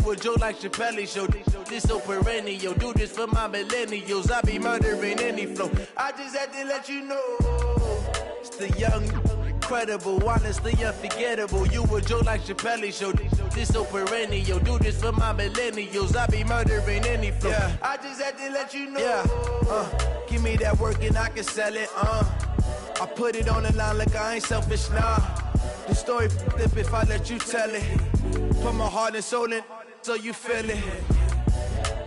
a joke like Chappelle Show. This so perennial. Do this for my millennials. I be murdering any flow. I just had to let you know. It's the young, incredible, honestly unforgettable. You a joke like Chappelle Show. This so perennial. Do this for my millennials. I be murdering any flow. Yeah. I just had to let you know. Yeah. Give me that work and I can sell it. I put it on the line like I ain't selfish, nah. The story flip if I let you tell it. Put my heart and soul in so you feel it.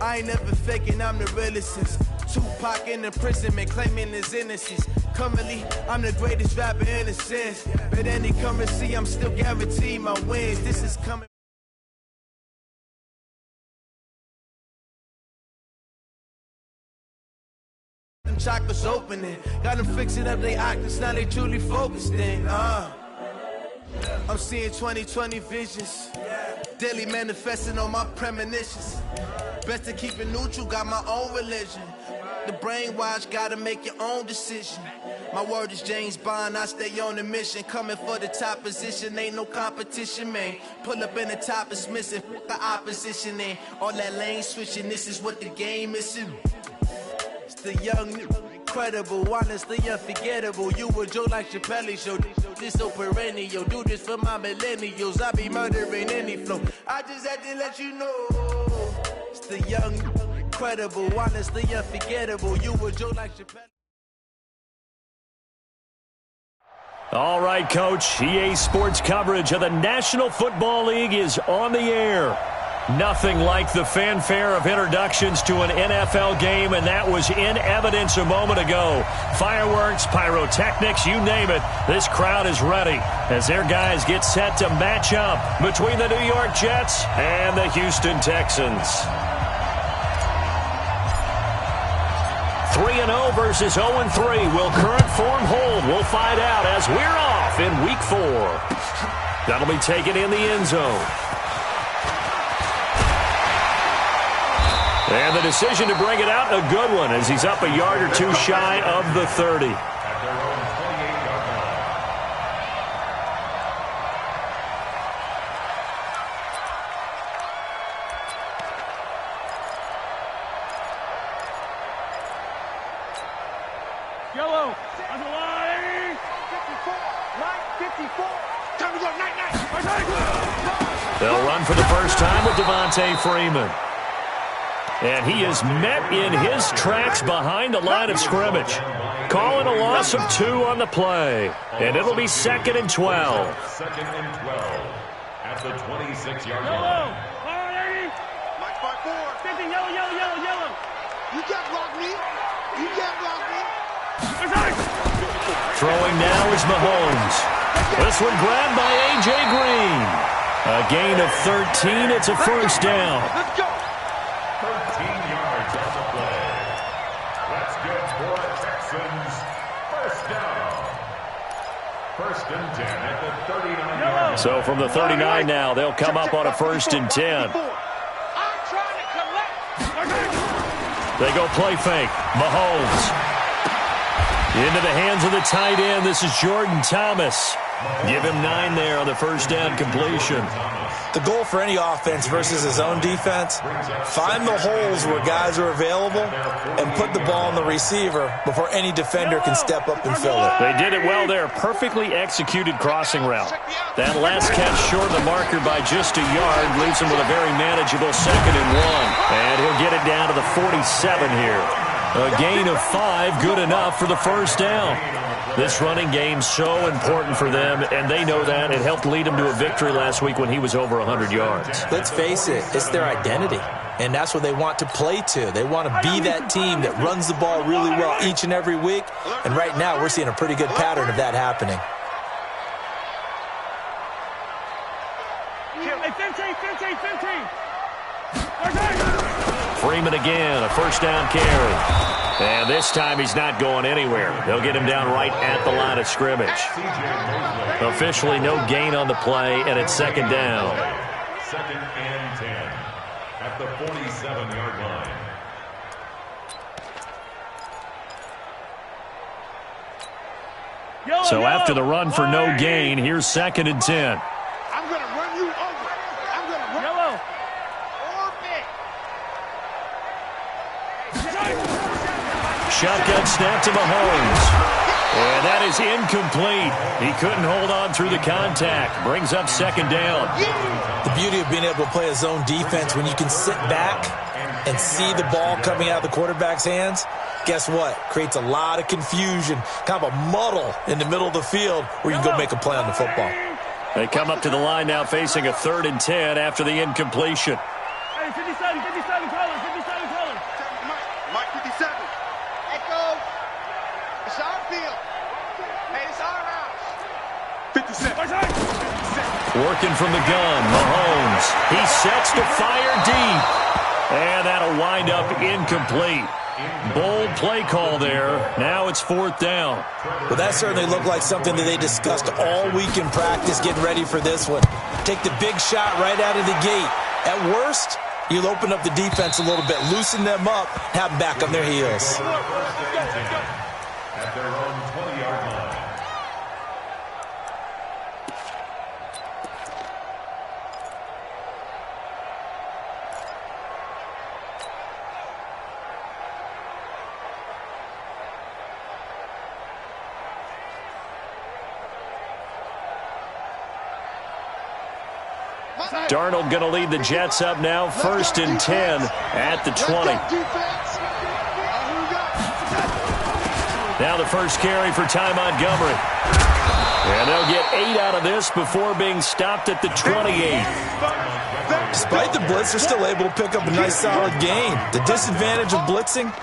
I ain't never faking, I'm the realest since Tupac in imprisonment, claiming his innocence. Currently, I'm the greatest rapper in a sense. But any currency, I'm still guaranteed my wins. This is coming. Chocolates opening, got them fixing up their octaves, now they truly focused in. I'm seeing 2020 visions, daily manifesting on my premonitions. Best to keep it neutral, got my own religion. The brainwash, gotta make your own decision. My word is James Bond, I stay on the mission. Coming for the top position, ain't no competition, man. Pull up in the top is missing, the opposition, and all that lane switching, this is what the game is. It's the young, incredible, honestly unforgettable. You a joke like Chappelle Show. This so perennial. Do this for my millennials. I be murdering any flow. I just had to let you know. It's the young, incredible, honestly unforgettable. You a joke like Chappelle. All right, Coach. EA Sports coverage of the National Football League is on the air. Nothing like the fanfare of introductions to an NFL game, and that was in evidence a moment ago. Fireworks, pyrotechnics, you name it. This crowd is ready as their guys get set to match up between the New York Jets and the Houston Texans. 3-0 versus 0-3. Will current form hold? We'll find out as we're off in Week 4. That'll be taken in the end zone. And the decision to bring it out, a good one, as he's up a yard or two shy of the 30. Yellow, on the line. 54, line 54. Time to go, night. They'll run for the first time with Devontae Freeman. And he is met in his tracks behind the line of scrimmage. Calling a loss of 2 on the play. And it'll be 2nd and 12. Second and 12 at the 26-yard line. Yellow, Mike 5-4. 50, yellow. You can't block me. Throwing now is Mahomes. This one grabbed by A.J. Green. A gain of 13. It's a first down. Let's go. 13 yards on the play. That's good for Texans. First down. First and 10 at the 39-yard line. So from the 39 now, they'll come up on a 1st and 10. I'm trying to collect. They go play fake. Mahomes. Into the hands of the tight end. This is Jordan Thomas. Give him 9 there on the first down completion. The goal for any offense versus his own defense, find the holes where guys are available and put the ball on the receiver before any defender can step up and fill it. They did it well there. Perfectly executed crossing route. That last catch short of the marker by just a yard leaves him with a very manageable 2nd and 1. And he'll get it down to the 47 here. A gain of 5, good enough for the first down. This running game's so important for them, and they know that. It helped lead them to a victory last week when he was over 100 yards. Let's face it, it's their identity, and that's what they want to play to. They want to be that team that runs the ball really well each and every week, and right now we're seeing a pretty good pattern of that happening. Freeman again, a first down carry. And this time he's not going anywhere. They'll get him down right at the line of scrimmage. Officially no gain on the play, and it's 2nd down. 2nd and 10 at the 47-yard line. So after the run for no gain, here's 2nd and 10. I'm going to run you over. I'm going to run. Yellow. shotgun snap to Mahomes. And that is incomplete. He couldn't hold on through the contact. Brings up second down. The beauty of being able to play a zone defense when you can sit back and see the ball coming out of the quarterback's hands, guess what? Creates a lot of confusion, kind of a muddle in the middle of the field where you can go make a play on the football. They come up to the line now facing a 3rd and 10 after the incompletion. Hey, 57 colors, 57 colors. Mike 57. Echo. It's our field. Hey, it's our house. 57. Working from the gun, Mahomes. He sets to fire deep. And that'll wind up incomplete. Bold play call there. Now it's 4th down. Well, that certainly looked like something that they discussed all week in practice, getting ready for this one. Take the big shot right out of the gate. At worst, you'll open up the defense a little bit, loosen them up, have them back on their heels. At their own 20-yard line. Darnold going to lead the Jets up now, 1st and 10 at the 20. Now the first carry for Ty Montgomery. And they'll get 8 out of this before being stopped at the 28. Despite the blitz, they're still able to pick up a nice solid gain. The disadvantage of blitzing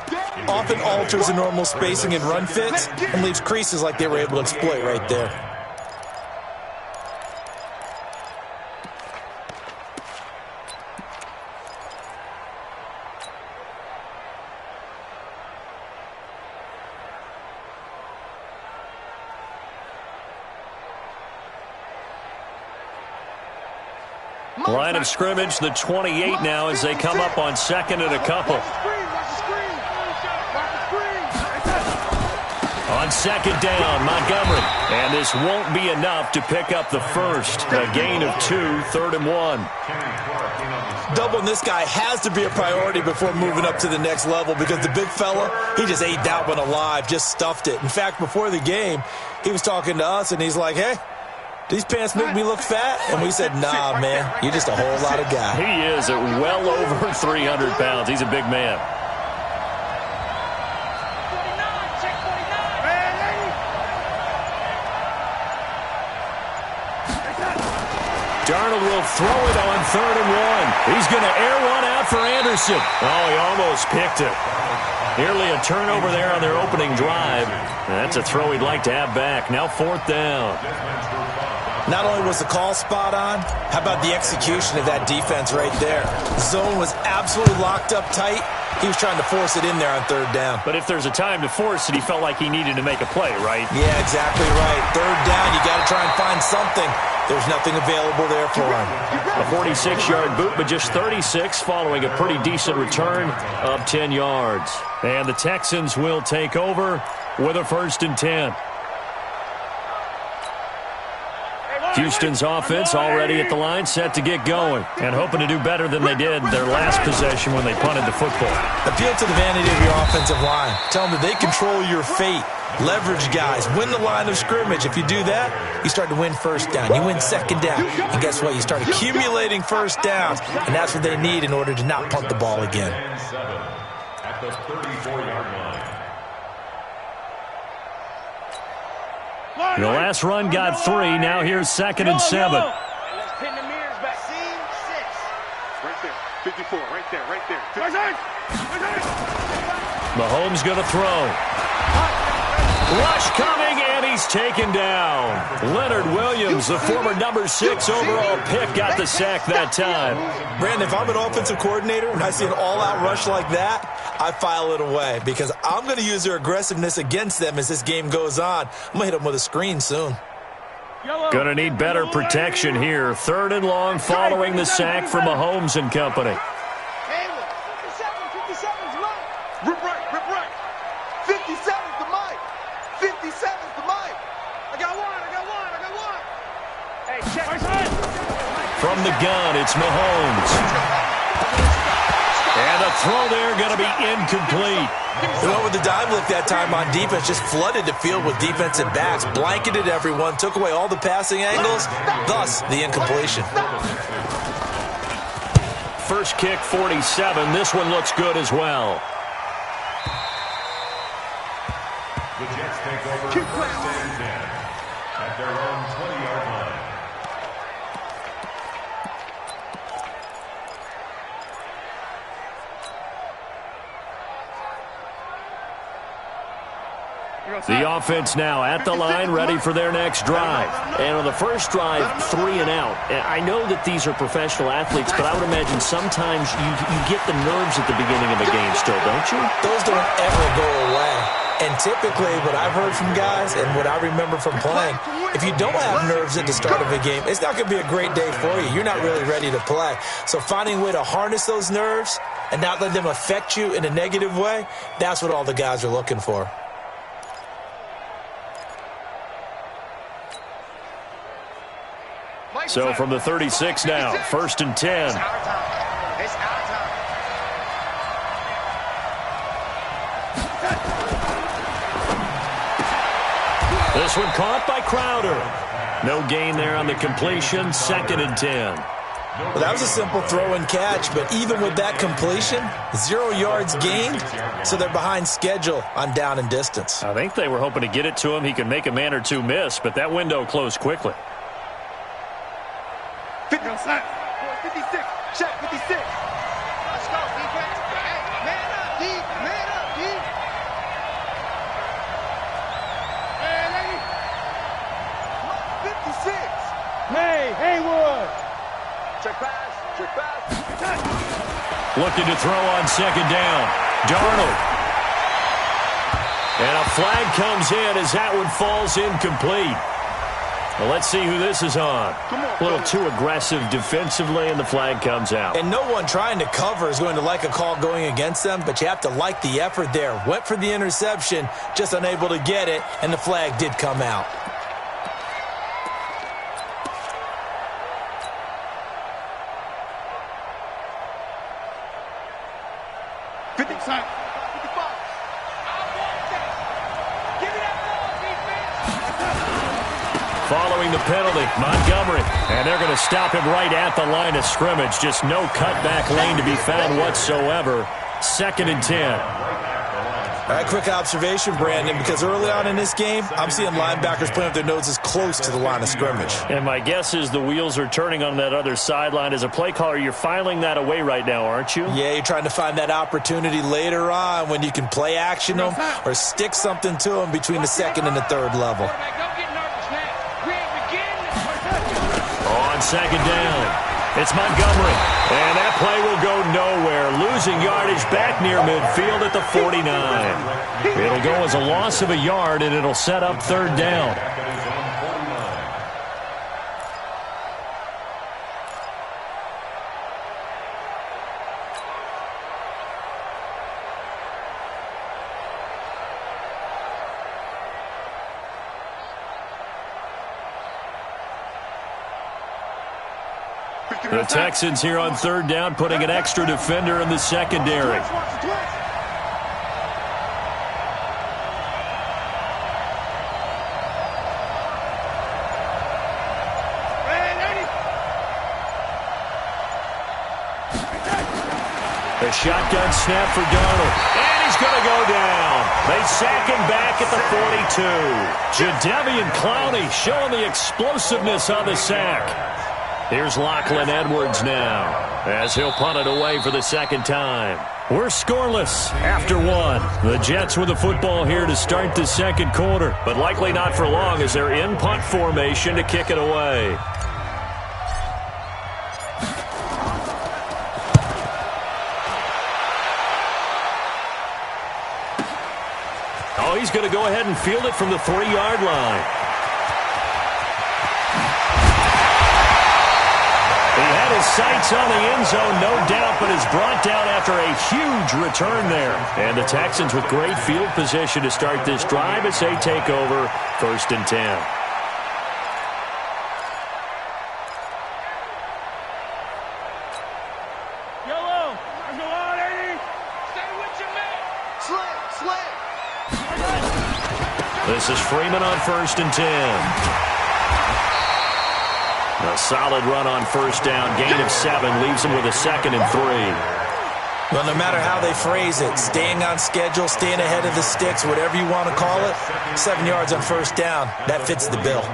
often alters the normal spacing and run fits and leaves creases like they were able to exploit right there. Line of scrimmage, the 28 now as they come up on 2nd and a couple. On 2nd down, Montgomery. And this won't be enough to pick up the first. A gain of 2, 3rd and 1. Doubling this guy has to be a priority before moving up to the next level because the big fella, he just ate that one alive, just stuffed it. In fact, before the game, he was talking to us, and he's like, hey, these pants make me look fat? And we said, nah, man, you're just a whole lot of guy. He is at well over 300 pounds. He's a big man. Darnold will throw it on 3rd and 1. He's going to air one out for Anderson. Oh, he almost picked it. Nearly a turnover there on their opening drive. That's a throw he'd like to have back. Now 4th down. Not only was the call spot on, how about the execution of that defense right there? Zone was absolutely locked up tight. He was trying to force it in there on 3rd down. But if there's a time to force it, he felt like he needed to make a play, right? Yeah, exactly right. 3rd down, you got to try and find something. There's nothing available there for him. A 46-yard boot, but just 36 following a pretty decent return of 10 yards. And the Texans will take over with a 1st and 10. Houston's offense already at the line, set to get going, and hoping to do better than they did their last possession when they punted the football. Appeal to the vanity of your offensive line. Tell them that they control your fate. Leverage guys. Win the line of scrimmage. If you do that, you start to win 1st down. You win 2nd down. And guess what? You start accumulating 1st downs, and that's what they need in order to not punt the ball again. At the 34-yard line. The last run got 3. Now here's 2nd and 7. Let's pin the mirrors back. Scene 6. Right there. 54. Right there. Right there. Mahomes going to throw. Rush coming, and he's taken down. Leonard Williams, the former number 6 overall pick, got the sack that time. Brandon, if I'm an offensive coordinator and I see an all-out rush like that, I file it away because I'm going to use their aggressiveness against them as this game goes on. I'm going to hit them with a screen soon. Going to need better protection here. 3rd and long following the sack from Mahomes and company. 57's Mike. Rip right. 57's the Mike. 57's the Mike. I got one. Hey, check. From the gun, it's Mahomes. And a throw there going to be incomplete. They went with the dime look that time on defense, just flooded the field with defensive backs, blanketed everyone, took away all the passing angles, thus the incompletion. First kick, 47. This one looks good as well. The Jets take over first and 10 at their own 20-yard line. The offense now at the line, ready for their next drive. And on the first drive, 3 and out. I know that these are professional athletes, but I would imagine sometimes you get the nerves at the beginning of a game still, don't you? Those don't ever go away. And typically, what I've heard from guys and what I remember from playing, if you don't have nerves at the start of a game, it's not going to be a great day for you. You're not really ready to play. So finding a way to harness those nerves and not let them affect you in a negative way, that's what all the guys are looking for. So from the 36 now, first and 10. It's our time. It's our time. This one caught by Crowder. No gain there on the completion, second and 10. Well, that was a simple throw and catch, but even with that completion, 0 yards gained, so they're behind schedule on down and distance. I think they were hoping to get it to him. He could make a man or two miss, but that window closed quickly. 56. Check 56. Let's go, defense. Hey, man up, D. Man up, D. Hey, lady. 56. Hey, Haywood. Check pass. Check pass. Looking to throw on second down. Darnold. And a flag comes in as that one falls incomplete. Well, let's see who this is on. A little too aggressive defensively, and the flag comes out. And no one trying to cover is going to like a call going against them, but you have to like the effort there. Went for the interception, just unable to get it, and the flag did come out. Following the penalty, Montgomery. And they're going to stop him right at the line of scrimmage. Just no cutback lane to be found whatsoever. Second and 10. All right, quick observation, Brandon, because early on in this game, I'm seeing linebackers playing with their noses close to the line of scrimmage. And my guess is the wheels are turning on that other sideline. As a play caller, you're filing that away right now, aren't you? Yeah, you're trying to find that opportunity later on when you can play action them or stick something to them between the second and the third level. On second down, it's Montgomery. And that play will go nowhere. Losing yardage back near midfield at the 49. It'll go as a loss of a yard, and it'll set up third down. The Texans here on third down, putting an extra defender in the secondary. A shotgun snap for Darnold. And he's going to go down. They sack him back at the 42. Jadeveon Clowney showing the explosiveness on the sack. Here's Lachlan Edwards now as he'll punt it away for the second time. We're scoreless after one. The Jets with the football here to start the second quarter, but likely not for long as they're in punt formation to kick it away. Oh, he's going to go ahead and field it from the 3-yard line. He had his sights on the end zone, no doubt, but is brought down after a huge return there. And the Texans with great field position to start this drive as they take over first and 10. Yellow, go on, 80. slam. This is Freeman on 1st and 10. A solid run on 1st down. Gain of 7 leaves him with a 2nd and 3. Well, no matter how they phrase it, staying on schedule, staying ahead of the sticks, whatever you want to call it, 7 yards on 1st down, that fits the bill.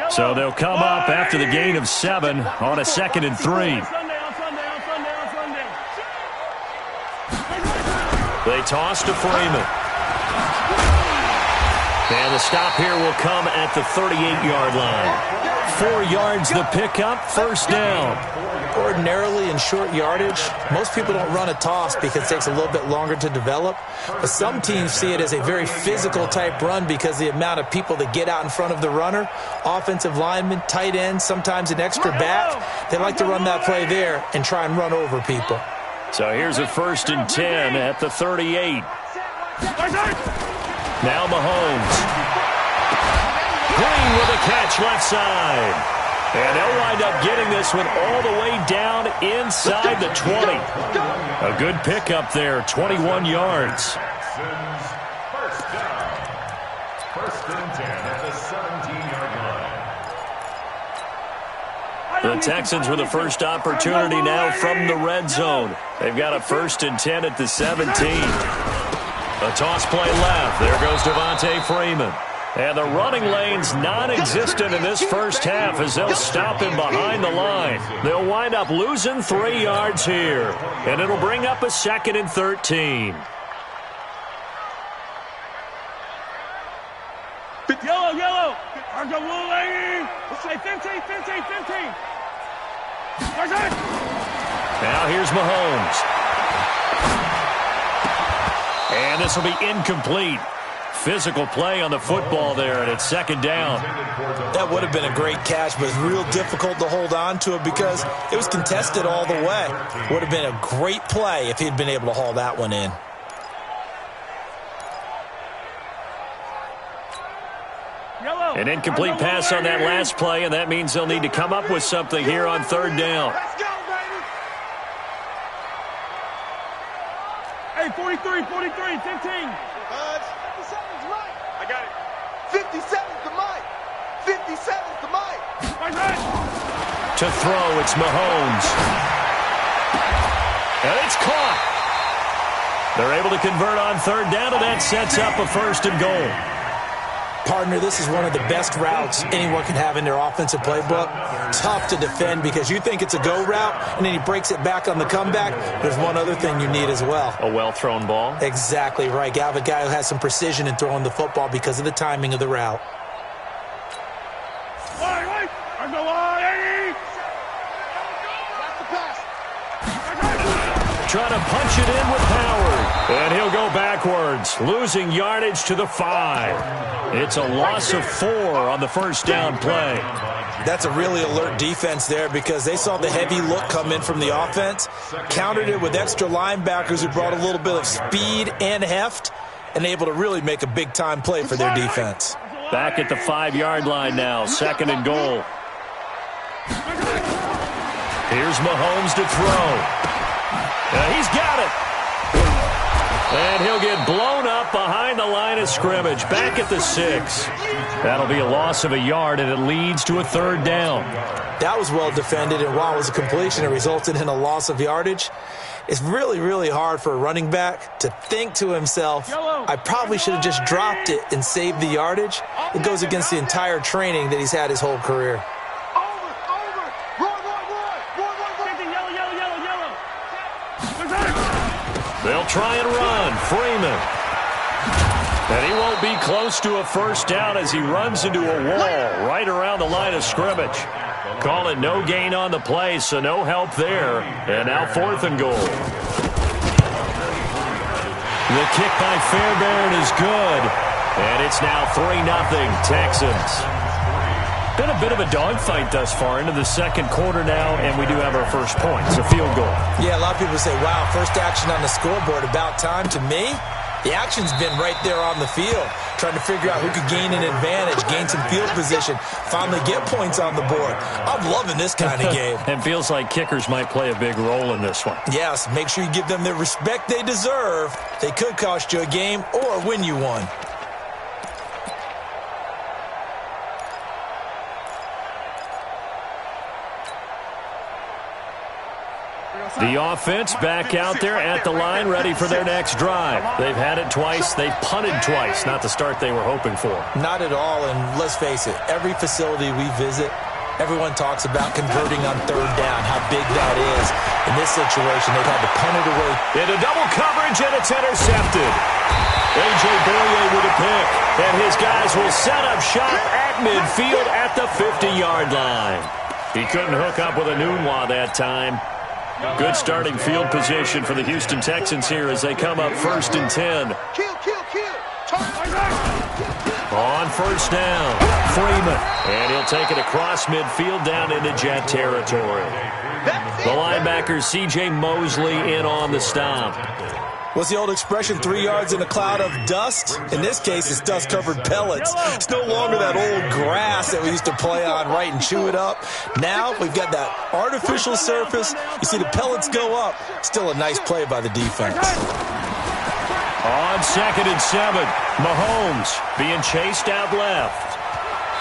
So they'll come up after the gain of 7 on a 2nd and 3. They toss to Freeman. And the stop here will come at the 38-yard line. 4 yards the pickup, 1st down. Ordinarily in short yardage, most people don't run a toss because it takes a little bit longer to develop. But some teams see it as a very physical type run because the amount of people that get out in front of the runner, offensive linemen, tight ends, sometimes an extra back, they like to run that play there and try and run over people. So here's a 1st and 10 at the 38. Now Mahomes. Green with a catch left side. And they'll wind up getting this one all the way down inside the 20. A good pickup there, 21 yards. 1st down. 1st and 10 at the 17-yard line. The Texans with the first opportunity now from the red zone. They've got a 1st and 10 at the 17. A toss play left. There goes Devontae Freeman. And the running lane's non-existent in this first half as they'll stop him behind the line. They'll wind up losing 3 yards here. And it'll bring up a 2nd and 13. Yellow, yellow. There's a blue lady. Say 15. Now here's Mahomes. And this will be incomplete. Physical play on the football there, and it's 2nd down. That would have been a great catch, but it's real difficult to hold on to it because it was contested all the way. Would have been a great play if he'd been able to haul that one in. An incomplete pass on that last play, and that means they'll need to come up with something here on 3rd down. Hey, 43, 15. 57's right. I got it. 57's the mic. 57's the mic. To throw, it's Mahomes. And it's caught. They're able to convert on 3rd down, and that sets up a 1st and goal. Partner, this is one of the best routes anyone can have in their offensive playbook. Tough to defend because you think it's a go route, and then he breaks it back on the comeback. There's one other thing you need as well. A well-thrown ball. Exactly right. You have a guy who has some precision in throwing the football because of the timing of the route. Trying to punch it in with power. And he'll go backwards, losing yardage to the 5. It's a loss of 4 on the 1st down play. That's a really alert defense there because they saw the heavy look come in from the offense, countered it with extra linebackers who brought a little bit of speed and heft, and able to really make a big-time play for their defense. Back at the 5-yard line now, 2nd and goal. Here's Mahomes to throw. He's got it. And he'll get blown up behind the line of scrimmage. Back at the 6. That'll be a loss of a yard, and it leads to a 3rd down. That was well defended, and while it was a completion, it resulted in a loss of yardage. It's really, really hard for a running back to think to himself, I probably should have just dropped it and saved the yardage. It goes against the entire training that he's had his whole career. They'll try and run. Freeman. And he won't be close to a 1st down as he runs into a wall right around the line of scrimmage. Call it no gain on the play, so no help there. And now 4th and goal. The kick by Fairbairn is good. And it's now 3-0 Texans. Been a bit of a dogfight thus far into the 2nd quarter now, and we do have our first points, a field goal. Yeah, a lot of people say, wow, first action on the scoreboard, about time. To me, The action's been right there on the field, trying to figure out who could gain an advantage, gain some field position, finally get points on the board. I'm loving this kind of game. And feels like kickers might play a big role in this one. Yes, make sure you give them the respect they deserve. They could cost you a game or win you one. The offense back out there at the line, ready for their next drive. They've had it twice. They've punted twice. Not the start they were hoping for. Not at all, and let's face it, every facility we visit, everyone talks about converting on third down, how big that is. In this situation, they've had to punt it away. Into double coverage, and it's intercepted. A.J. Boye with a pick, and his guys will set up shop at midfield at the 50-yard line. He couldn't hook up with a Nunwa that time. Good starting field position for the Houston Texans here as they come up 1st and 10. On first down, Freeman. And he'll take it across midfield down into Jet territory. The linebacker, C.J. Mosley, in on the stop. What's the old expression, 3 yards in a cloud of dust? In this case, it's dust-covered pellets. It's no longer that old grass that we used to play on, right, and chew it up. Now we've got that artificial surface. You see the pellets go up. Still a nice play by the defense. On 2nd and 7, Mahomes being chased out left.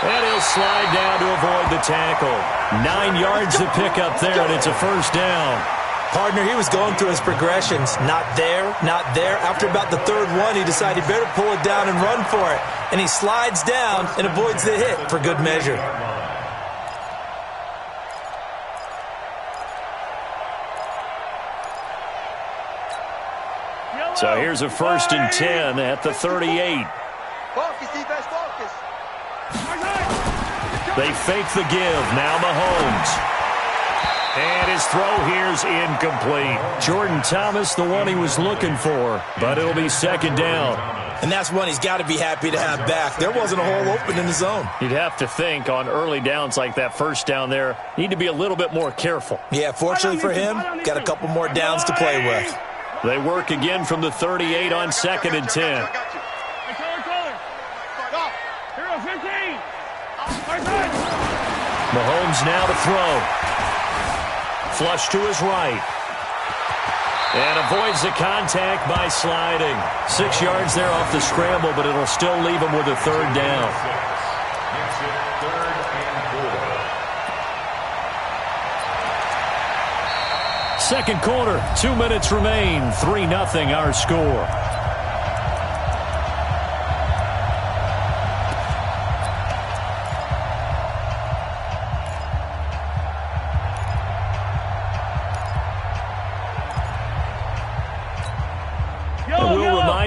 And he'll slide down to avoid the tackle. 9 yards to pick up there, and it's a first down. Partner, he was going through his progressions. Not there, not there. After about the 3rd one, he decided he better pull it down and run for it. And he slides down and avoids the hit for good measure. So here's a 1st and 10 at the 38. Focus, defense, focus. They fake the give. Now Mahomes. And his throw here's incomplete. Jordan Thomas, the one he was looking for, but it'll be 2nd down. And that's one he's got to be happy to have back. There wasn't a hole open in the zone. You'd have to think on early downs like that first down there, need to be a little bit more careful. Yeah, fortunately for him, got a couple more downs to play with. They work again from the 38 on 2nd and 10. Mahomes now to throw. Flush to his right. And avoids the contact by sliding. 6 yards there off the scramble, but it'll still leave him with a 3rd down. Second quarter, 2 minutes remain. 3-0 our score.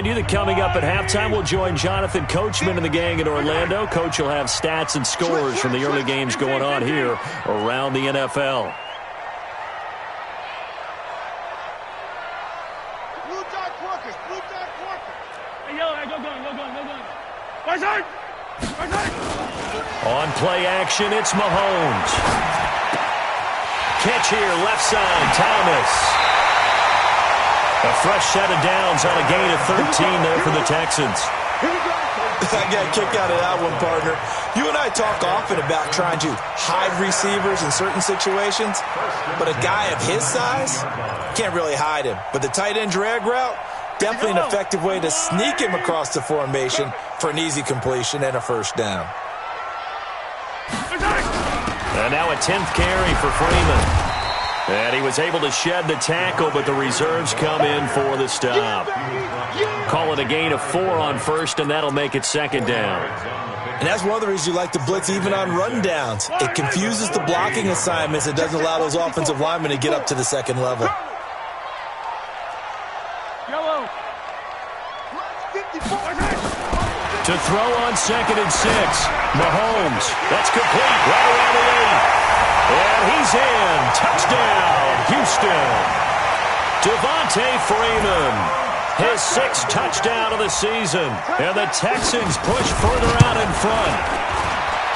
You that coming up at halftime, we'll join Jonathan Coachman and the gang in Orlando. Coach will have stats and scores from the early games going on here around the NFL. Blue dot workers, blue dot workers. Hey, yo, go gun. Right side. On play action, it's Mahomes. Catch here, left side, Thomas. A fresh set of downs on a gain of 13 there for the Texans. I got a kick out of that one, partner. You and I talk often about trying to hide receivers in certain situations, but a guy of his size can't really hide him. But the tight end drag route, definitely an effective way to sneak him across the formation for an easy completion and a first down. And now a 10th carry for Freeman. And he was able to shed the tackle, but the reserves come in for the stop. Call it a gain of 4 on first, and that'll make it 2nd down. And that's one of the reasons you like to blitz even on rundowns. It confuses the blocking assignments. It doesn't allow those offensive linemen to get up to the 2nd level. To throw on 2nd and 6. Mahomes. That's complete. Right around the 8. And he's in. Touchdown, Houston. Devontae Freeman. His 6th touchdown of the season. And the Texans push further out in front.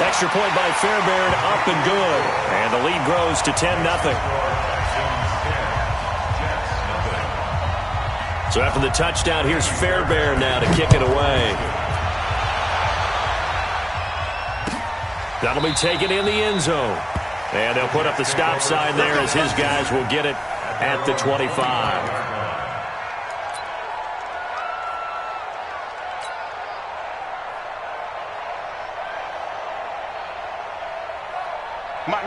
Extra point by Fairbairn, up and good. And the lead grows to 10-0. So after the touchdown, here's Fairbairn now to kick it away. That'll be taken in the end zone. And they'll put up the stop sign there as his guys will get it at the 25.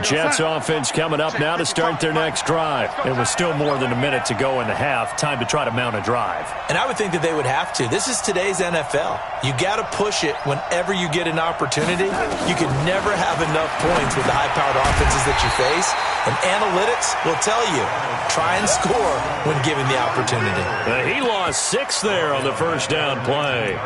Jets offense coming up now to start their next drive. It was still more than a minute to go in the half. Time to try to mount a drive. And I would think that they would have to. This is today's NFL. You got to push it whenever you get an opportunity. You can never have enough points with the high-powered offenses that you face. And analytics will tell you, try and score when given the opportunity. He lost 6 there on the first down play.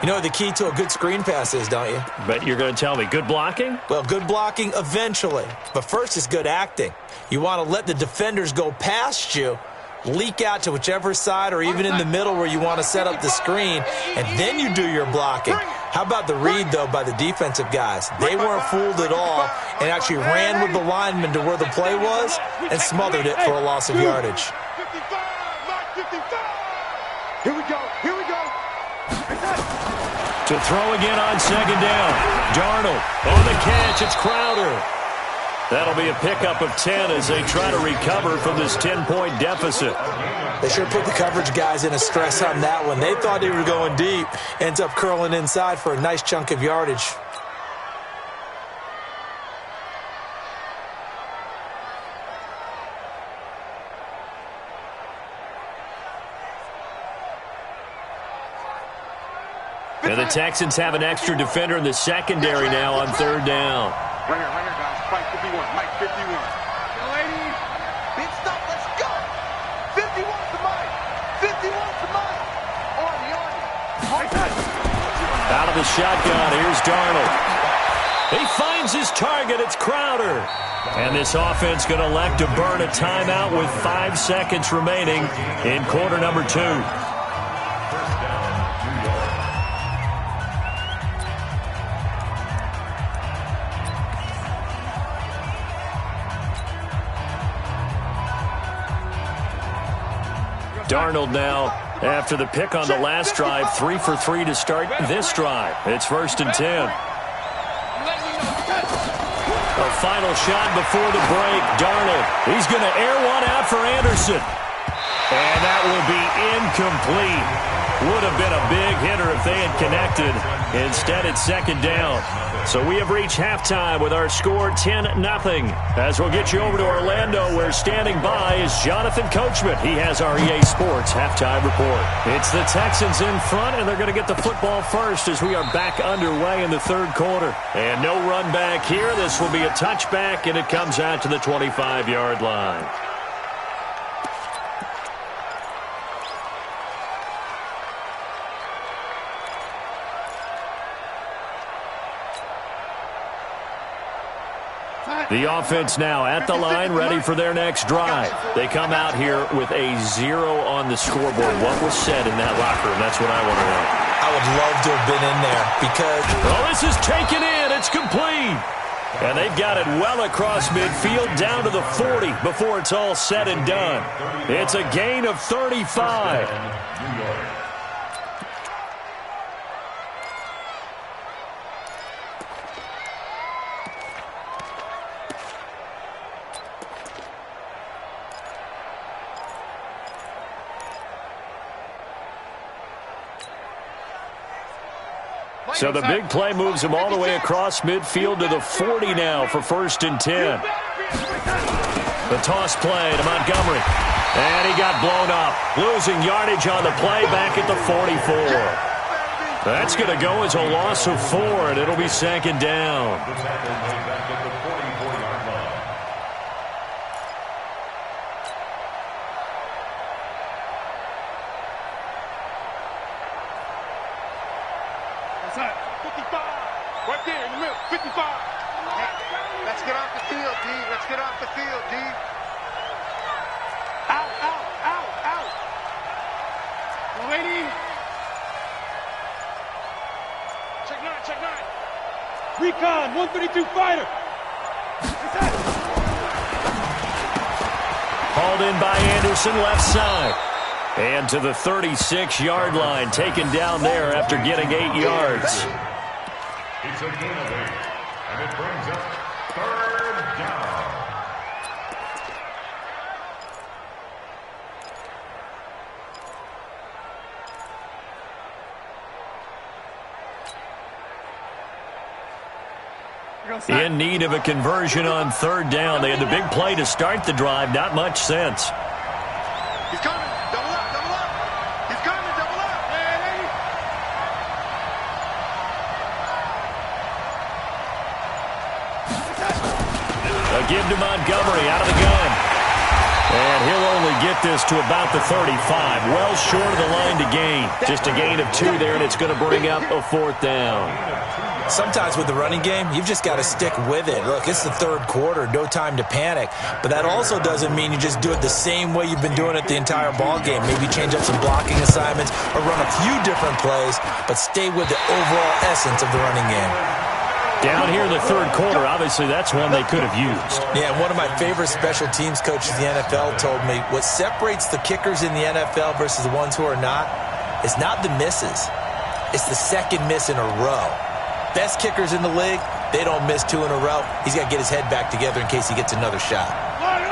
You know what the key to a good screen pass is, don't you? But you're going to tell me good blocking? Well, good blocking eventually. But first is good acting. You want to let the defenders go past you, leak out to whichever side or even in the middle where you want to set up the screen, and then you do your blocking. How about the read, though, by the defensive guys? They weren't fooled at all and actually ran with the lineman to where the play was and smothered it for a loss of yardage. 55. Here we go. Here we go. To throw again on second down. Darnold on the catch. It's Crowder. That'll be a pickup of 10 as they try to recover from this 10-point deficit. They sure put the coverage guys in a stress on that one. They thought they were going deep. Ends up curling inside for a nice chunk of yardage. And the Texans have an extra defender in the secondary now on third down. Right here, guys. Mike 51. Mike 51. Yo, ladies. Big stop. Let's go. 51 to Mike. 51 to Mike. On the. Out of the shotgun, here's Darnold. He finds his target. It's Crowder. And this offense going to elect to burn a timeout with 5 seconds remaining in quarter number 2. Darnold now, after the pick on the last drive, 3 for 3 to start this drive. It's 1st and 10. A final shot before the break. Darnold, he's going to air one out for Anderson. And that will be incomplete. Would have been a big hitter if they had connected. Instead, it's second down. So we have reached halftime with our score 10-0. As we'll get you over to Orlando, where standing by is Jonathan Coachman. He has our EA Sports halftime report. It's the Texans in front, and they're going to get the football first as we are back underway in the third quarter. And no run back here. This will be a touchback, and it comes out to the 25-yard line. The offense now at the line, ready for their next drive. They come out here with a 0 on the scoreboard. What was said in that locker room? That's what I want to know. I would love to have been in there because... Oh, this is taken in. It's complete. And they've got it well across midfield down to the 40 before it's all said and done. It's a gain of 35. So the big play moves him all the way across midfield to the 40 now for 1st and 10. The toss play to Montgomery. And he got blown up. Losing yardage on the play back at the 44. That's going to go as a loss of 4, and it'll be second down. Right there in the middle, 55. Let's get off the field, D. Let's get off the field, D. Out. Lady. Check 9. Recon, 132 fighter. Hauled in by Anderson, left side. And to the 36-yard line, taken down there after getting 8 yards. It's a gain of 8, and it brings up 3rd down. In need of a conversion on 3rd down. They had the big play to start the drive. Not much sense. He's coming. Double up, double up. He's coming, double up. A give to Montgomery out of the gun. And he'll only get this to about the 35. Well short of the line to gain. Just a gain of 2 there, and it's going to bring up a 4th down. Sometimes with the running game, you've just got to stick with it. Look, it's the 3rd quarter, no time to panic. But that also doesn't mean you just do it the same way you've been doing it the entire ball game. Maybe change up some blocking assignments or run a few different plays, but stay with the overall essence of the running game. Down here in the 3rd quarter, obviously that's one they could have used. Yeah, one of my favorite special teams coaches in the NFL told me what separates the kickers in the NFL versus the ones who are not is not the misses. It's the second miss in a row. Best kickers in the league, they don't miss 2 in a row. He's got to get his head back together in case he gets another shot.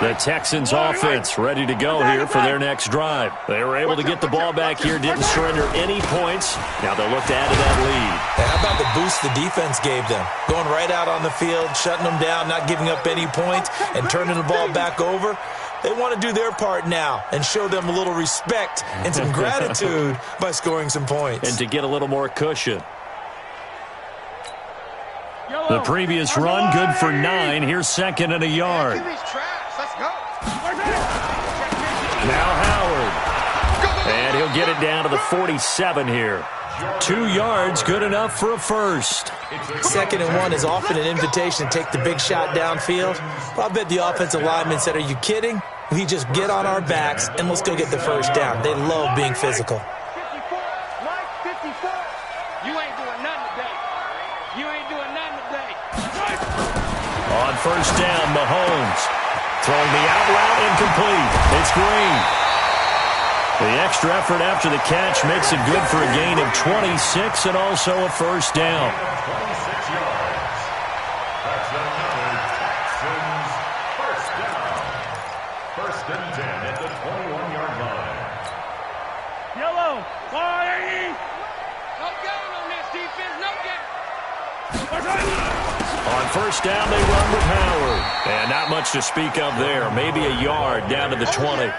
The Texans offense ready to go here for their next drive. They were able to get the ball back here, didn't surrender any points. Now they'll look to add to that lead. And how about the boost the defense gave them? Going right out on the field, shutting them down, not giving up any points, and turning the ball back over. They want to do their part now and show them a little respect and some gratitude by scoring some points. And to get a little more cushion. The previous run, good for 9. Here's 2nd and a yard. Let's go. Now Howard. And he'll get it down to the 47 here. 2 yards, good enough for a first. 2nd and 1 is often an invitation to take the big shot downfield. Well, I bet the offensive lineman said, are you kidding? We just get on our backs and let's go get the first down. They love being physical. 54. You ain't doing nothing today. You ain't doing nothing today. On 1st down, Mahomes. Throwing the out route incomplete. It's Green. The extra effort after the catch makes it good for a gain of 26 and also a 1st down. 26 yards. That's another Texans 1st down. 1st and 10 at the 21-yard line. Yellow. Fire. No game on this defense. No game. On 1st down, they run with Howard. And not much to speak of there. Maybe a yard down to the 20.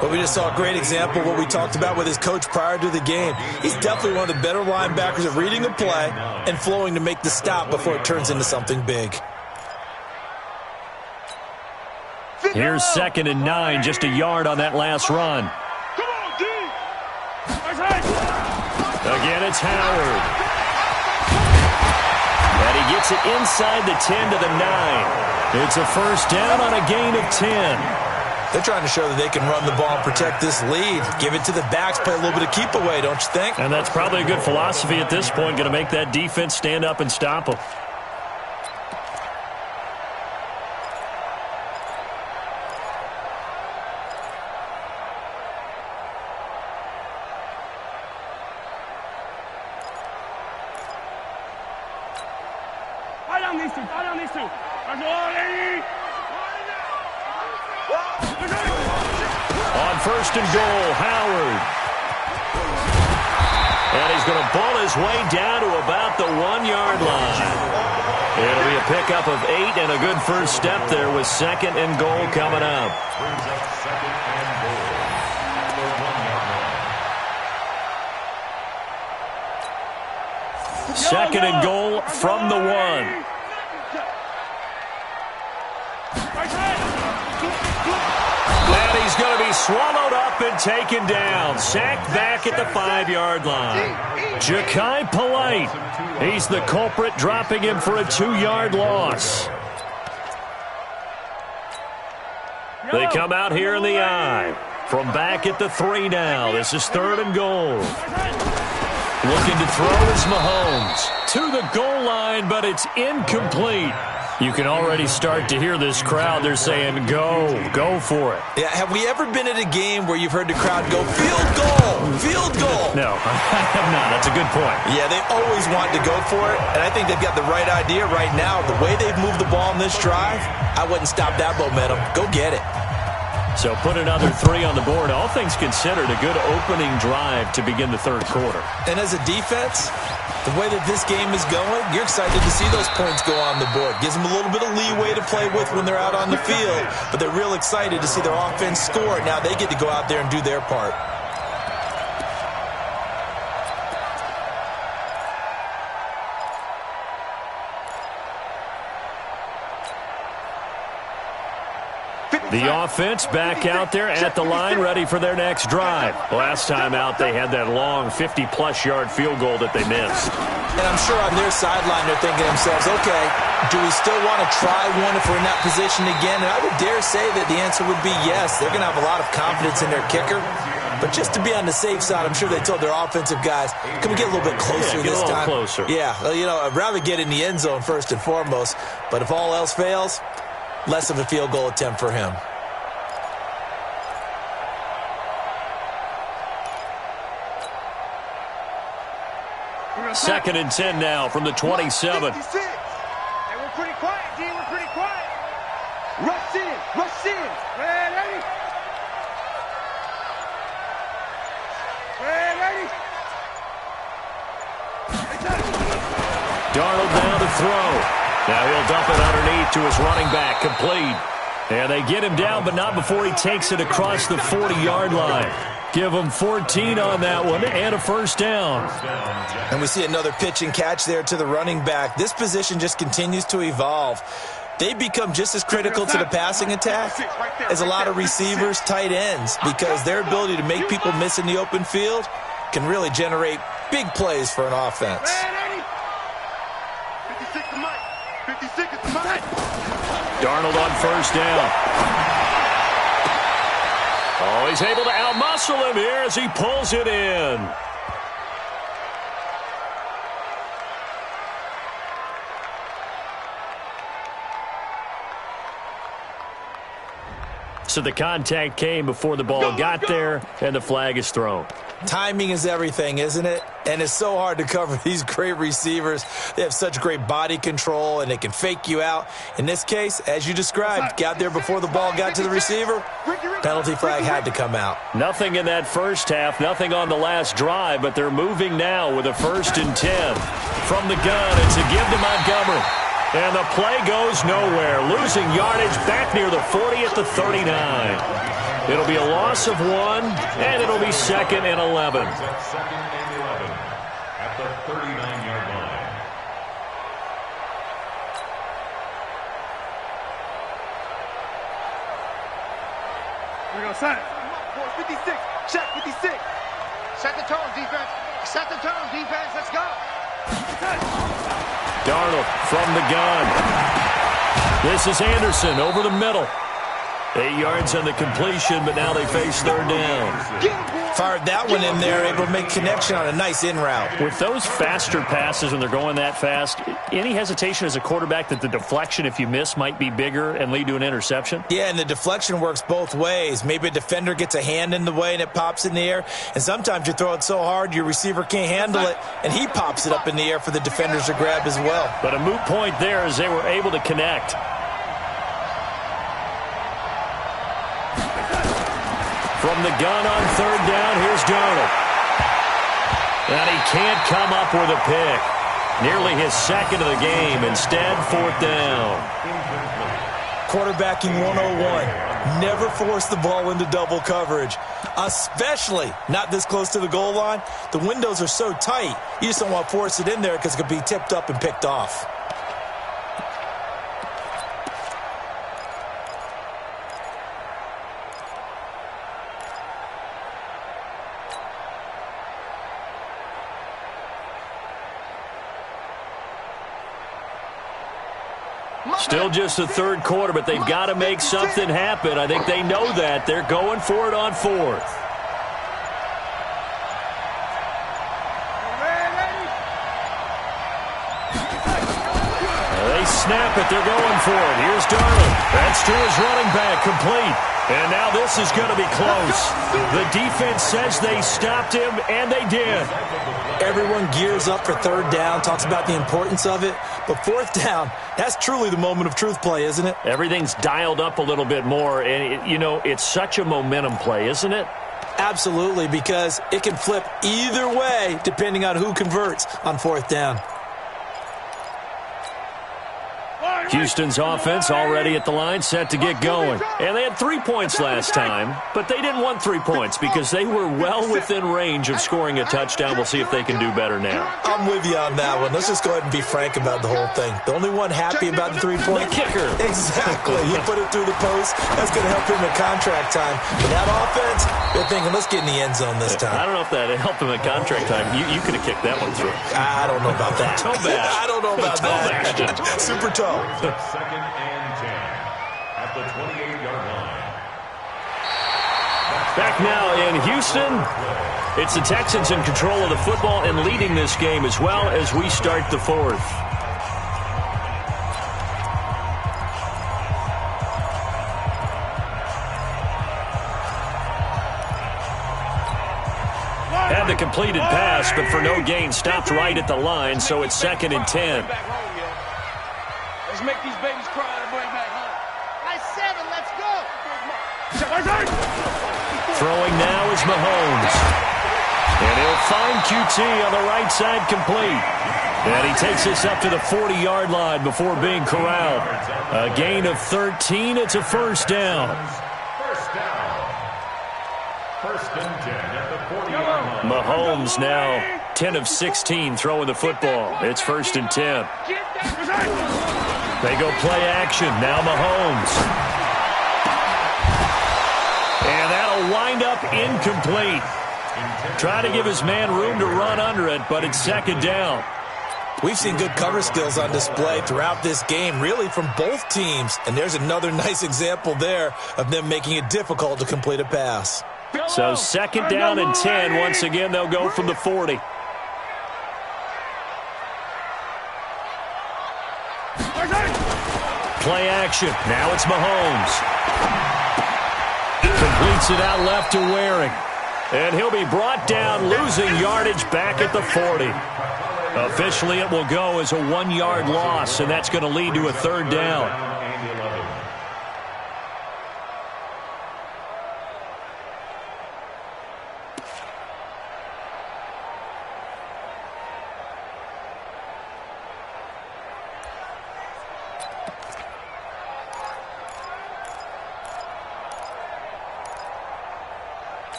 But we just saw a great example of what we talked about with his coach prior to the game. He's definitely one of the better linebackers at reading a play and flowing to make the stop before it turns into something big. Here's 2nd and 9, just a yard on that last run. Come on, D. Again, it's Howard. And he gets it inside the 10 to the 9. It's a 1st down on a gain of 10. They're trying to show that they can run the ball and protect this lead. Give it to the backs, play a little bit of keep away, don't you think? And that's probably a good philosophy at this point, going to make that defense stand up and stop them. Fight on these two. Fight on these two. That's all, lady. On 1st and goal, Howard. And he's going to ball his way down to about the 1-yard line. It'll be a pickup of 8 and a good first step there with 2nd and goal coming up. Brings up 2nd and goal at the 1-yard line. 2nd and goal from the 1. And he's going to be swallowed up and taken down. Sacked back at the 5-yard line. Ja'Kai Polite. He's the culprit, dropping him for a 2-yard loss. They come out here in the I. From back at the 3 now. This is 3rd and goal. Looking to throw is Mahomes. To the goal line, but it's incomplete. You can already start to hear this crowd. They're saying, go for it. Yeah, have we ever been at a game where you've heard the crowd go, field goal, field goal? No, I have not. That's a good point. Yeah, they always want to go for it, and I think they've got the right idea right now. The way they've moved the ball in this drive, I wouldn't stop that momentum. Go get it. So put another 3 on the board. All things considered, a good opening drive to begin the third quarter. And as a defense, the way that this game is going, you're excited to see those points go on the board. Gives them a little bit of leeway to play with when they're out on the field, but they're real excited to see their offense score. Now they get to go out there and do their part. The offense back out there at the line, ready for their next drive. Last time out, they had that long 50-plus yard field goal that they missed. And I'm sure on their sideline, they're thinking to themselves, okay, do we still want to try one if we're in that position again? And I would dare say that the answer would be yes. They're going to have a lot of confidence in their kicker. But just to be on the safe side, I'm sure they told their offensive guys, can we get a little bit closer this time? Closer. Yeah, I'd rather get in the end zone first and foremost. But if all else fails, less of a field goal attempt for him. Second and 10 now from the 27. Hey, we're pretty quiet, D. We're pretty quiet. Rush in. Rush in. Ready? Ready? Darnold down to throw. Now he'll dump it underneath to his running back, complete. And they get him down, but not before he takes it across the 40-yard line. Give him 14 on that one and a first down. And we see another pitch and catch there to the running back. This position just continues to evolve. They become just as critical to the passing attack as a lot of receivers, tight ends, because their ability to make people miss in the open field can really generate big plays for an offense. 56 to Mike. 56 to Mike. Darnold on first down. Oh, he's able to outmuscle him here as he pulls it in. So the contact came before the ball got there, and the flag is thrown. Timing is everything, isn't it? And it's so hard to cover these great receivers. They have such great body control, and they can fake you out. In this case, as you described, got there before the ball got to the receiver. Penalty flag had to come out. Nothing in that first half, nothing on the last drive, but they're moving now with a 1st and 10. From the gun, it's a give to Montgomery. And the play goes nowhere. Losing yardage back near the 40 at the 39. It'll be a loss of 1, and it'll be 2nd and 11. Second and 11 at the 39-yard line. Here we go, set. 56. Check 56. Set the tone, defense. Set the tone, defense. Let's go. Darnold from the gun. This is Anderson over the middle. 8 yards on the completion, but now they face 3rd down. Fired that one in there, able to make connection on a nice in route. With those faster passes when they're going that fast, any hesitation as a quarterback that the deflection, if you miss, might be bigger and lead to an interception? Yeah, and the deflection works both ways. Maybe a defender gets a hand in the way and it pops in the air, and sometimes you throw it so hard your receiver can't handle it, and he pops it up in the air for the defenders to grab as well. But a moot point there as they were able to connect. From the gun on 3rd down, here's Darnold. And he can't come up with a pick. Nearly his 2nd of the game. Instead, 4th down. Quarterbacking 101. Never force the ball into double coverage, especially not this close to the goal line. The windows are so tight, you just don't want to force it in there because it could be tipped up and picked off. Still just the 3rd quarter, but they've got to make something happen. I think they know that. They're going for it on 4th. They snap it. They're going for it. Here's Darnold. That's to his running back, complete. And now this is going to be close. The defense says they stopped him, and they did. Everyone gears up for third down, talks about the importance of it. But fourth down, that's truly the moment of truth play, isn't it? Everything's dialed up a little bit more. And, it's such a momentum play, isn't it? Absolutely, because it can flip either way depending on who converts on fourth down. Houston's offense already at the line, set to get going. And they had 3 points last time, but they didn't want 3 points because they were well within range of scoring a touchdown. We'll see if they can do better now. I'm with you on that one. Let's just go ahead and be frank about the whole thing. The only one happy about the 3-point? The kicker. Exactly. He put it through the post. That's going to help him at contract time. But that offense, they're thinking, let's get in the end zone this time. I don't know if that helped him at contract time. You could have kicked that one through. I don't know about that. Toe bash. I don't know about that. Super toe. Second and 10 at the 28-yard line. Back now in Houston. It's the Texans in control of the football and leading this game as well as we start the fourth. Had the completed pass, but for no gain, stopped right at the line, so it's 2nd and 10. Let's make these babies cry and bring back home. Nice 7, let's go. Throwing now is Mahomes. And he'll find QT on the right side, complete. And he takes this up to the 40-yard line before being corralled. A gain of 13. It's a first down. First down. First and 10 at the 40-yard line. Mahomes now 10 of 16 throwing the football. It's 1st and 10. They go play action. Now Mahomes. And that'll wind up incomplete. Trying to give his man room to run under it, but it's 2nd down. We've seen good cover skills on display throughout this game, really from both teams. And there's another nice example there of them making it difficult to complete a pass. So 2nd down and 10. Once again, they'll go from the 40. Play action. Now it's Mahomes. Completes it out left to Waring. And he'll be brought down, losing yardage back at the 40. Officially, it will go as a 1-yard loss, and that's going to lead to a 3rd down.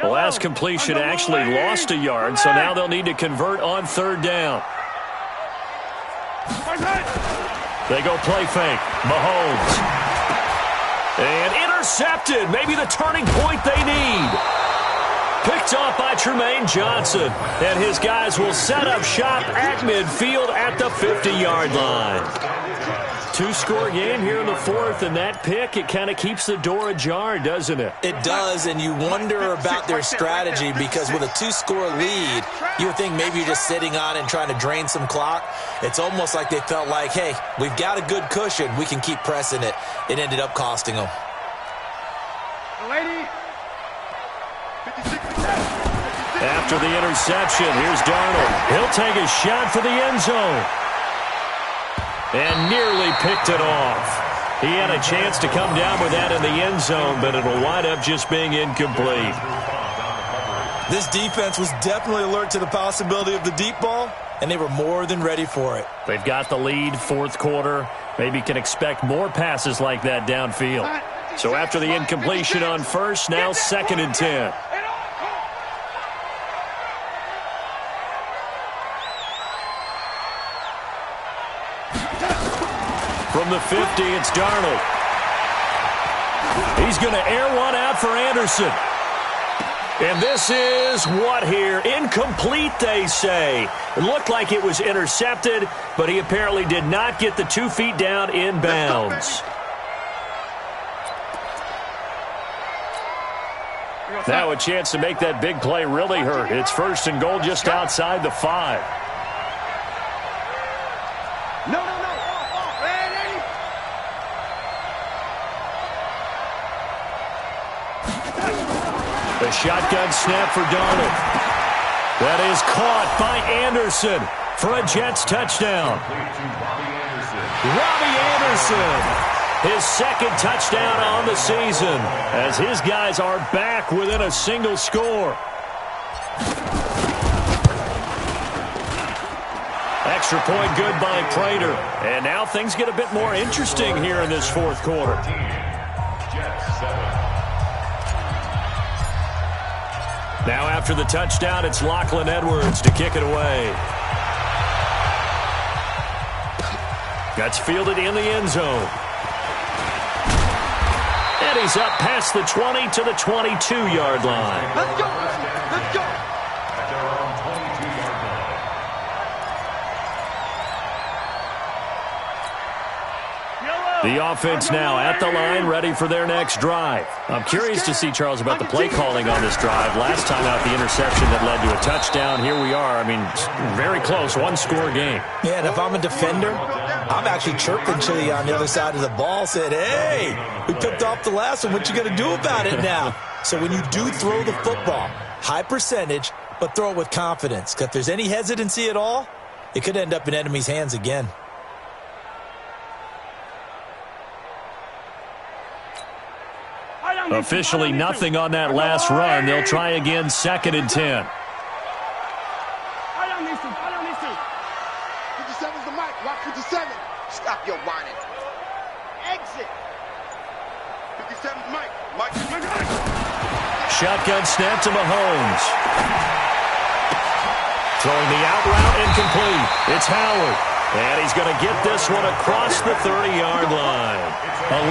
The last completion actually lost a yard, so now they'll need to convert on 3rd down. They go play fake. Mahomes. And intercepted. Maybe the turning point they need. Picked off by Tremaine Johnson. And his guys will set up shop at midfield at the 50-yard line. 2-score game here in the 4th, and that pick, it kind of keeps the door ajar, doesn't it? It does, and you wonder about their strategy because with a 2-score lead, you would think maybe you're just sitting on it and trying to drain some clock. It's almost like they felt like, hey, we've got a good cushion. We can keep pressing it. It ended up costing them. After the interception, here's Darnold. He'll take a shot for the end zone. And nearly picked it off. He had a chance to come down with that in the end zone, but it'll wind up just being incomplete. This defense was definitely alert to the possibility of the deep ball, and they were more than ready for it. They've got the lead, 4th quarter. Maybe can expect more passes like that downfield. So after the incompletion on 1st, now 2nd and 10. From the 50, it's Darnold. He's going to air one out for Anderson. And this is what here? Incomplete, they say. It looked like it was intercepted, but he apparently did not get the 2 feet down in bounds. Now a chance to make that big play really hurt. It's 1st and goal just outside the 5. No. The shotgun snap for Darnold. That is caught by Anderson for a Jets touchdown. Robbie Anderson, his second touchdown on the season, as his guys are back within a single score. Extra point good by Prater. And now things get a bit more interesting here in this fourth quarter. Now after the touchdown, it's Lachlan Edwards to kick it away. That's fielded in the end zone. And he's up past the 20 to the 22-yard line. Let's go. Let's go. At their own 22-yard line. The offense now at the line, ready for their next drive. I'm curious to see, Charles, about the play calling on this drive. Last time out, the interception that led to a touchdown. Here we are. I mean, very close, one-score game. Yeah, and if I'm a defender, I'm actually chirping Chili on the other side of the ball, said, hey, we picked off the last one. What you going to do about it now? So when you do throw the football, high percentage, but throw it with confidence. Because if there's any hesitancy at all, it could end up in enemy's hands again. Officially nothing on that last run. They'll try again, 2nd and 10. 57's the mic. Rock 57. Stop your whining. Exit. 57's Mike. Mike. Shotgun snap to Mahomes. Throwing the out route incomplete. It's Howard. And he's going to get this one across the 30-yard line.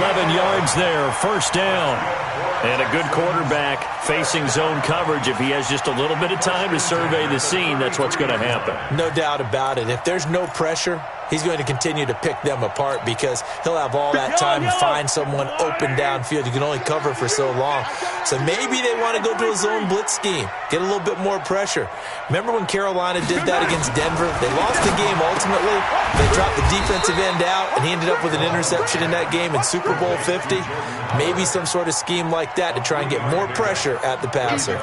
11 yards there, first down. And a good quarterback facing zone coverage. If he has just a little bit of time to survey the scene, that's what's going to happen. No doubt about it. If there's no pressure, he's going to continue to pick them apart because he'll have all that time to find someone open downfield. You can only cover for so long. So maybe they want to go to a zone blitz scheme, get a little bit more pressure. Remember when Carolina did that against Denver? They lost the game ultimately. They dropped the defensive end out, and he ended up with an interception in that game in Super Bowl 50. Maybe some sort of scheme like that to try and get more pressure at the passer.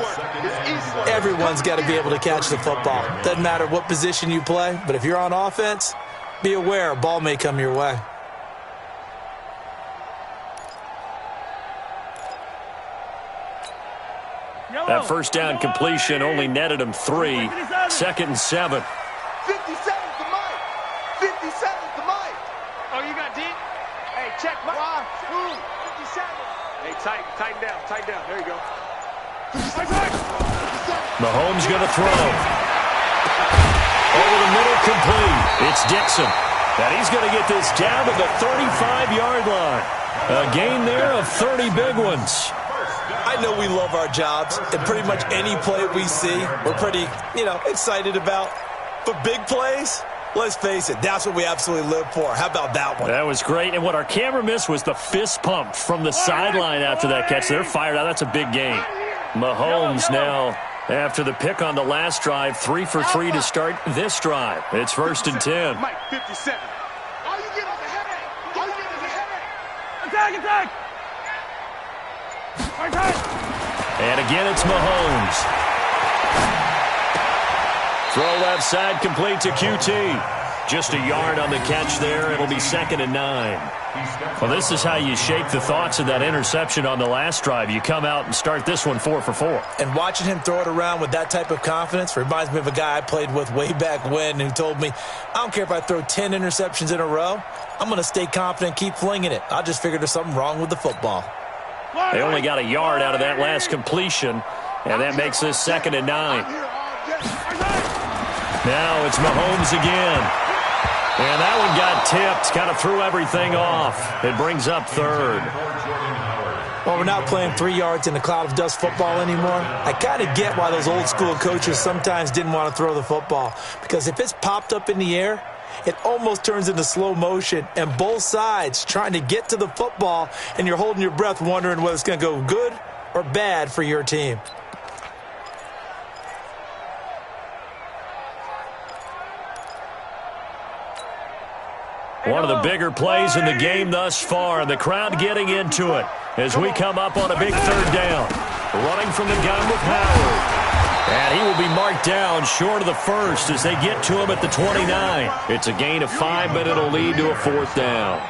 Everyone's got to be able to catch the football. Doesn't matter what position you play, but if you're on offense, be aware a ball may come your way. That first down completion only netted him 3. 2nd and 7. 57's the mic. 57's the mic. Oh, you got deep? Hey, check. 57. Hey, tighten down. There you go. 57. Mahomes going to throw. Over the middle, complete. It's Dixon. And he's going to get this down to the 35-yard line. A gain there of 30 big ones. I know we love our jobs, and pretty much any play we see, we're pretty, excited about. But big plays, let's face it, that's what we absolutely live for. How about that one? That was great. And what our camera missed was the fist pump from the sideline after that catch. They're fired out. That's a big gain. Mahomes now, after the pick on the last drive, 3 for 3 to start this drive. It's 1st and 10. Mike 57. All you get is a headache. All you get is a headache. Attack! And again, it's Mahomes. Throw left side, complete to QT. Just a yard on the catch there. It'll be 2nd and 9. Well, this is how you shape the thoughts of that interception on the last drive. You come out and start this one 4 for 4. And watching him throw it around with that type of confidence reminds me of a guy I played with way back when who told me, I don't care if I throw 10 interceptions in a row. I'm going to stay confident, keep flinging it. I just figured there's something wrong with the football. They only got a yard out of that last completion, and that makes this 2nd and 9. Now it's Mahomes again. And that one got tipped, kind of threw everything off. It brings up 3rd. Well, we're not playing 3 yards in a cloud of dust football anymore. I kind of get why those old school coaches sometimes didn't want to throw the football. Because if it's popped up in the air, it almost turns into slow motion. And both sides trying to get to the football, and you're holding your breath wondering whether it's going to go good or bad for your team. One of the bigger plays in the game thus far, and the crowd getting into it as we come up on a big 3rd down. Running from the gun with Howard. And he will be marked down short of the first as they get to him at the 29. It's a gain of 5, but it'll lead to a 4th down.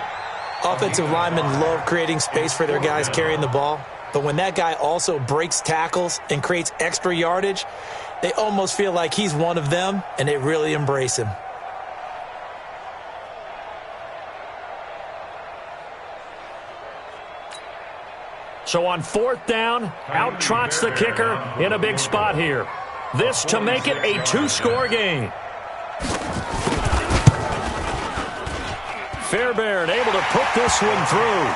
Offensive linemen love creating space for their guys carrying the ball. But when that guy also breaks tackles and creates extra yardage, they almost feel like he's one of them, and they really embrace him. So on 4th down, out trots the kicker in a big spot here. This to make it a 2-score game. Fairbairn able to put this one through.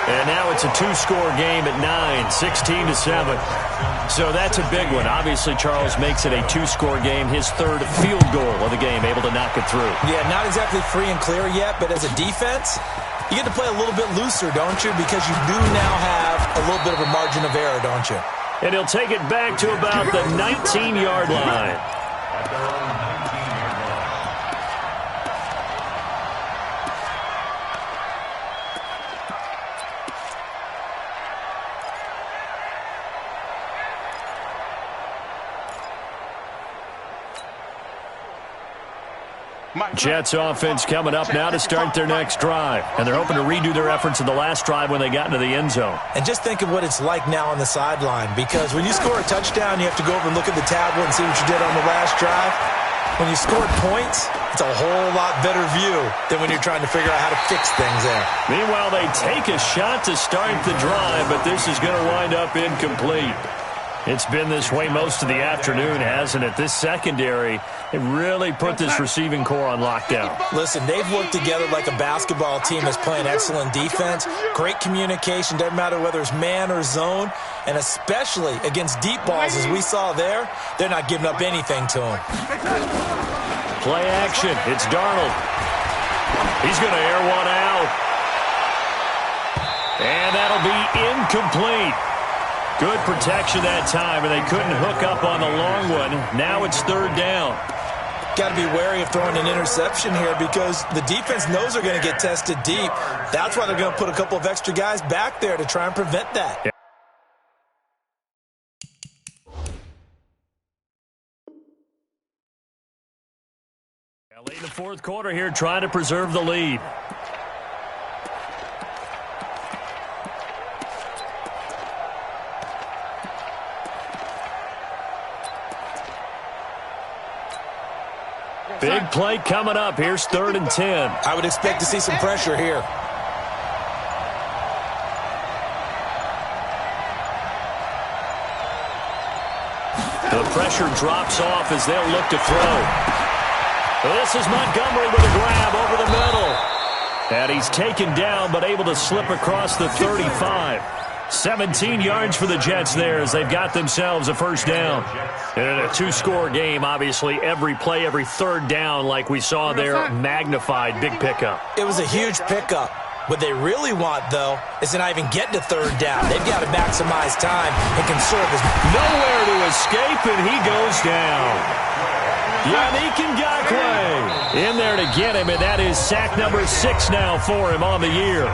And now it's a 2-score game at 9, 16-7. So that's a big one. Obviously, Charles makes it a 2-score game, his 3rd field goal of the game, able to knock it through. Yeah, not exactly free and clear yet, but as a defense, you get to play a little bit looser, don't you? Because you do now have a little bit of a margin of error, don't you? And he'll take it back to about the 19-yard line. Jets offense coming up now to start their next drive. And they're hoping to redo their efforts in the last drive when they got into the end zone. And just think of what it's like now on the sideline, because when you score a touchdown, you have to go over and look at the tablet and see what you did on the last drive. When you scored points, it's a whole lot better view than when you're trying to figure out how to fix things there. Meanwhile, they take a shot to start the drive, but this is going to wind up incomplete. It's been this way most of the afternoon, hasn't it? This secondary, it really put this receiving core on lockdown. Listen, they've worked together like a basketball team that's playing excellent defense. Great communication, doesn't matter whether it's man or zone. And especially against deep balls, as we saw there, they're not giving up anything to them. Play action. It's Darnold. He's going to air one out. And that'll be incomplete. Good protection that time, and they couldn't hook up on the long one. Now it's 3rd down. Got to be wary of throwing an interception here because the defense knows they're going to get tested deep. That's why they're going to put a couple of extra guys back there to try and prevent that. Yeah. Late in the 4th quarter here, trying to preserve the lead. Big play coming up. Here's 3rd and 10. I would expect to see some pressure here. The pressure drops off as they'll look to throw. This is Montgomery with a grab over the middle. And he's taken down but able to slip across the 35. 17 yards for the Jets there as they've got themselves a 1st down. And in a 2-score game, obviously, every play, every 3rd down, like we saw there, magnified, big pickup. It was a huge pickup. What they really want, though, is to not even get to 3rd down. They've got to maximize time and conserve his... Nowhere to escape, and he goes down. Yannick Ngakoue in there to get him, and that is sack number 6 now for him on the year.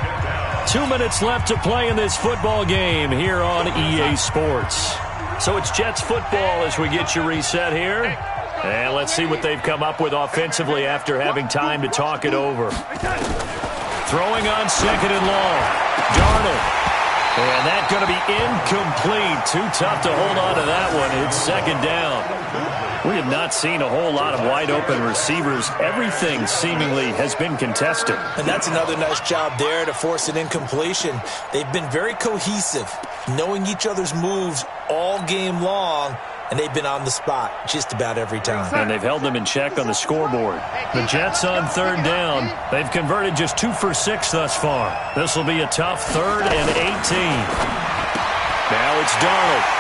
2 minutes left to play in this football game here on EA Sports. So it's Jets football as we get you reset here. And let's see what they've come up with offensively after having time to talk it over. Throwing on 2nd and long. Darnold. And that's going to be incomplete. Too tough to hold on to that one. It's 2nd down. We have not seen a whole lot of wide-open receivers. Everything seemingly has been contested. And that's another nice job there to force an incompletion. They've been very cohesive, knowing each other's moves all game long, and they've been on the spot just about every time. And they've held them in check on the scoreboard. The Jets on 3rd down. They've converted just 2 for 6 thus far. This will be a tough 3rd and 18. Now it's Darnold.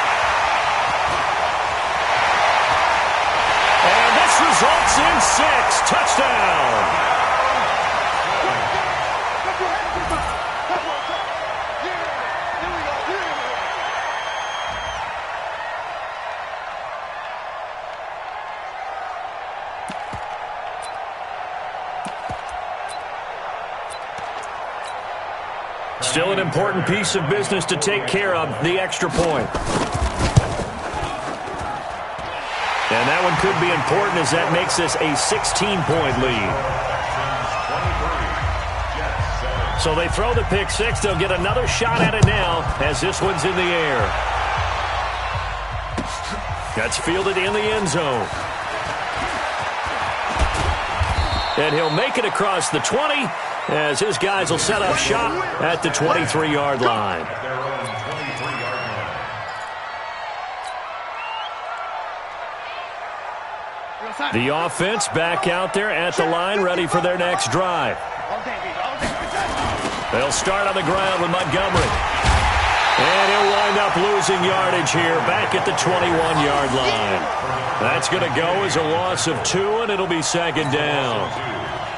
Results in 6. Touchdown. Still an important piece of business to take care of, the extra point. And that one could be important as that makes this a 16-point lead. So they throw the pick six. They'll get another shot at it now as this one's in the air. That's fielded in the end zone. And he'll make it across the 20 as his guys will set up shop at the 23-yard line. The offense back out there at the line, ready for their next drive. They'll start on the ground with Montgomery. And he'll wind up losing yardage here back at the 21-yard line. That's going to go as a loss of 2, and it'll be second down.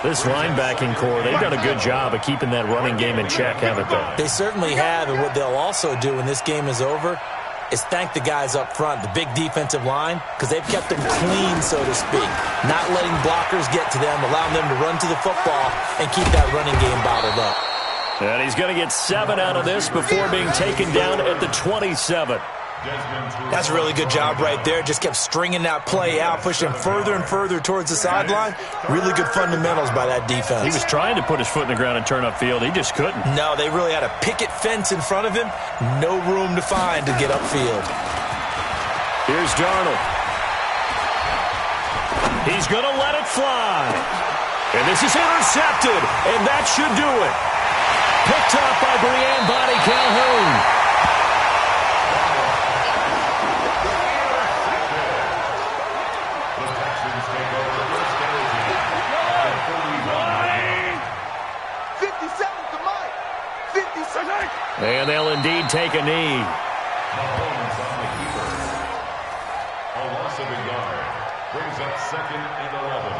This linebacking core, they've done a good job of keeping that running game in check, haven't they? They certainly have, and what they'll also do when this game is over is thank the guys up front, the big defensive line, because they've kept them clean, so to speak. Not letting blockers get to them, allowing them to run to the football and keep that running game bottled up. And he's going to get 7 out of this before being taken down at the 27. That's a really good job right there. Just kept stringing that play out, pushing further and further towards the sideline. Really good fundamentals by that defense. He was trying to put his foot in the ground and turn upfield. He just couldn't. No, they really had a picket fence in front of him. No room to find to get upfield. Here's Darnold. He's going to let it fly. And this is intercepted, and that should do it. Picked up by Brianne Bonnie Calhoun. And they'll indeed take a knee. Mahomes on the keeper. A loss of a yard. Brings up 2nd and 11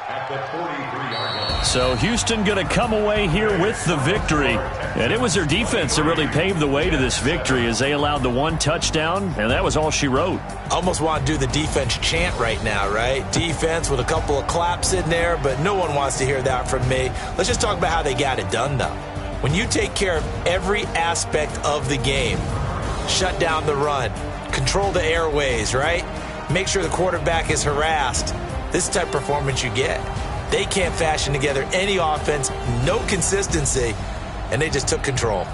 at the 43-yard line. So Houston going to come away here with the victory. And it was their defense that really paved the way to this victory as they allowed the 1 touchdown, and that was all she wrote. Almost want to do the defense chant right now, right? Defense with a couple of claps in there, but no one wants to hear that from me. Let's just talk about how they got it done, though. When you take care of every aspect of the game, shut down the run, control the airways, right? Make sure the quarterback is harassed. This type of performance you get. They can't fashion together any offense, no consistency, and they just took control.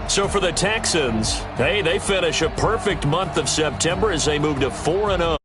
So for the Texans, hey, they finish a perfect month of September as they move to 4-0.